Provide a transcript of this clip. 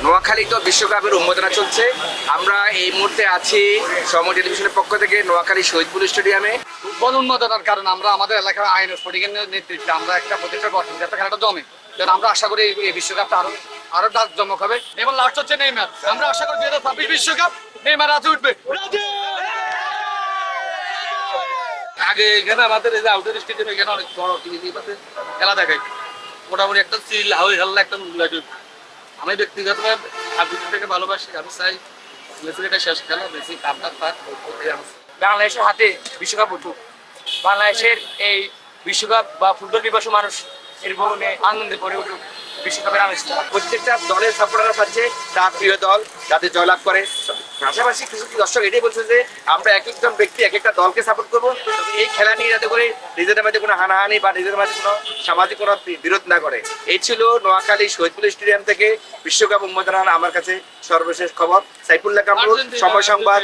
নোয়াখালী তো বিশ্বকাপের উন্মোদনা চলছে। আমরা এই মুহূর্তে আছি সময় টেলিভিশনের পক্ষ থেকে নোয়াখালী শহীদপুর স্টেডিয়ামে। ফুটবল উন্মোদনার কারণে আমরা আমাদের এলাকার আইন ও স্পোর্টিং এর নেতৃত্বে আমরা একটা প্রতিষ্ঠা গঠন যাতে খেলাটা জমে, যেন আমরা আশা করি এই বিশ্বকাপটা আরো জমক হবে। এবং লাস্ট হচ্ছে নেইমার, আমরা আশা করি 2026 বিশ্বকাপ নেইমার রাজে উঠবে। আগে এখানে আমাদের এই যে আউটডোর স্টেডিয়ামে এখানে অনেক বড় টিভি খেলা দেখাই, মোটামুটি একটা চিল হাওয়াই খেলা একটা লাগে। আমি ব্যক্তিগতভাবে আবৃত্তি থেকে ভালোবাসি, আমি চাই এটা শেষ খেলা, বেশি কাপটা থাক। বাংলাদেশের হাতে বিশ্বকাপ উঠুক। বাংলাদেশের এই বিশ্বকাপ বা ফুটবল পিপাসু মানুষ এর ভ্রমণে আনন্দে পড়ে উঠুক বিশ্বকাপের আমেজটা। প্রত্যেকটা দলের সাপোর্টাররা পাচ্ছে তার প্রিয় দল যাতে জয়লাভ করে। পাশাপাশি কিছু দর্শক এটাই বলছে যে আমরা এক একজন ব্যক্তি এক একটা দলকে সাপোর্ট করবো, তবে এই খেলা নিয়ে যাতে করে নিজেদের মাঝে কোনো হানাহানি বা নিজেদের মাঝে কোনো সামাজিক কোনো বিরোধ না করে। এই ছিল নোয়াখালী শহীদপুর স্টেডিয়াম থেকে বিশ্বকাপ উন্মোদনা আমার কাছে সর্বশেষ খবর। সাইফুল্লাহ কামরুল, সময় সংবাদ।